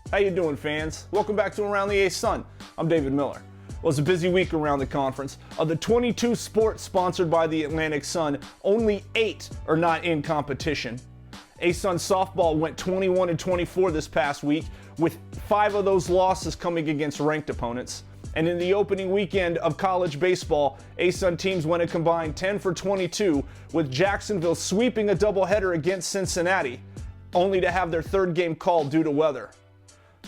How you doing, fans? Welcome back to Around the ASUN. I'm David Miller. Well, it's a busy week around the conference. Of the 22 sports sponsored by the Atlantic Sun, only 8 are not in competition. ASUN softball went 21-24 this past week, with 5 of those losses coming against ranked opponents. And in the opening weekend of college baseball, ASUN teams went a combined 10-for-22, with Jacksonville sweeping a doubleheader against Cincinnati, only to have their third game called due to weather.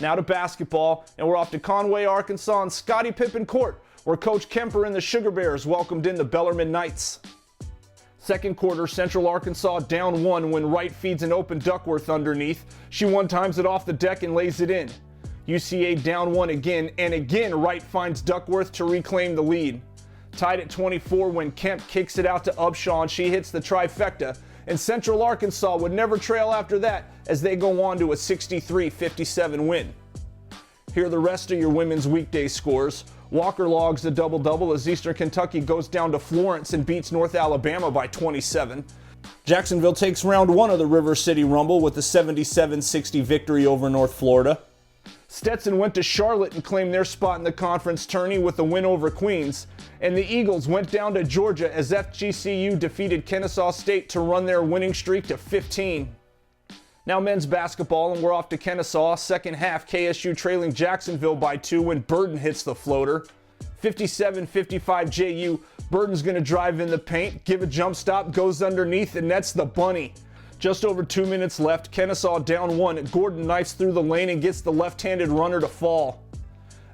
Now to basketball, and we're off to Conway, Arkansas, and Scottie Pippen Court, where Coach Kemper and the Sugar Bears welcomed in the Bellarmine Knights. Second quarter, Central Arkansas down 1 when Wright feeds an open Duckworth underneath. She one-times it off the deck and lays it in. UCA down 1 again, and again Wright finds Duckworth to reclaim the lead. Tied at 24 when Kemp kicks it out to Upshaw and she hits the trifecta, and Central Arkansas would never trail after that as they go on to a 63-57 win. Here are the rest of your women's weekday scores. Walker logs a double-double as Eastern Kentucky goes down to Florence and beats North Alabama by 27. Jacksonville takes round 1 of the River City Rumble with a 77-60 victory over North Florida. Stetson went to Charlotte and claimed their spot in the conference tourney with a win over Queens. And the Eagles went down to Georgia as FGCU defeated Kennesaw State to run their winning streak to 15. Now men's basketball, and we're off to Kennesaw. Second half, KSU trailing Jacksonville by 2 when Burden hits the floater. 57-55 JU. Burden's going to drive in the paint, give a jump stop, goes underneath, and nets the bunny. Just over 2 minutes left, Kennesaw down 1. Gordon knifes through the lane and gets the left-handed runner to fall.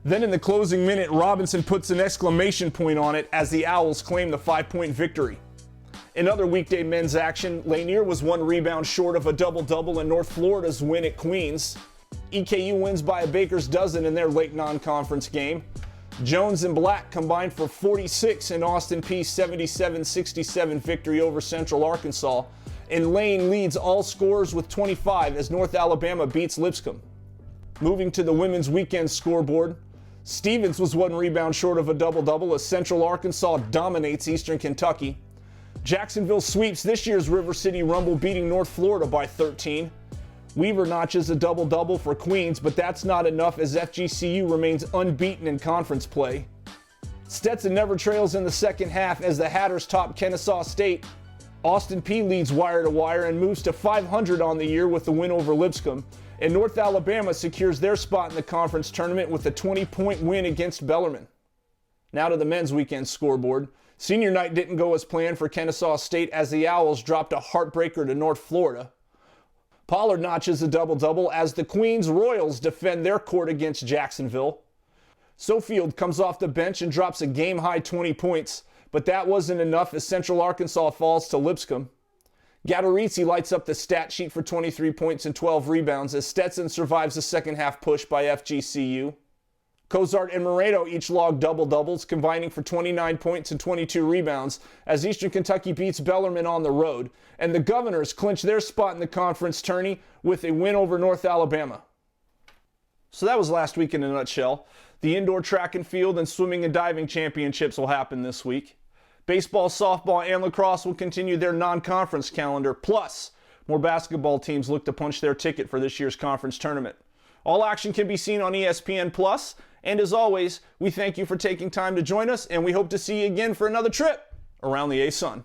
Then in the closing minute, Robinson puts an exclamation point on it as the Owls claim the 5-point victory. In other weekday men's action, Lanier was 1 rebound short of a double-double in North Florida's win at Queens. EKU wins by a baker's dozen in their late non-conference game. Jones and Black combined for 46 in Austin Peay's 77-67 victory over Central Arkansas. And Lane leads all scorers with 25 as North Alabama beats Lipscomb. Moving to the women's weekend scoreboard, Stevens was 1 rebound short of a double-double as Central Arkansas dominates Eastern Kentucky. Jacksonville sweeps this year's River City Rumble, beating North Florida by 13. Weaver notches a double-double for Queens, but that's not enough as FGCU remains unbeaten in conference play. Stetson never trails in the second half as the Hatters top Kennesaw State. Austin Peay leads wire-to-wire and moves to 500 on the year with the win over Lipscomb. And North Alabama secures their spot in the conference tournament with a 20-point win against Bellarmine. Now to the men's weekend scoreboard. Senior night didn't go as planned for Kennesaw State as the Owls dropped a heartbreaker to North Florida. Pollard notches a double-double as the Queens Royals defend their court against Jacksonville. Sofield comes off the bench and drops a game-high 20 points, but that wasn't enough as Central Arkansas falls to Lipscomb. Gadorizzi lights up the stat sheet for 23 points and 12 rebounds as Stetson survives the second half push by FGCU. Cozart and Moreno each log double-doubles, combining for 29 points and 22 rebounds as Eastern Kentucky beats Bellarmine on the road. And the Governors clinch their spot in the conference tourney with a win over North Alabama. So that was last week in a nutshell. The indoor track and field and swimming and diving championships will happen this week. Baseball, softball, and lacrosse will continue their non-conference calendar. Plus, more basketball teams look to punch their ticket for this year's conference tournament. All action can be seen on ESPN+. And as always, we thank you for taking time to join us, and we hope to see you again for another trip around the ASUN.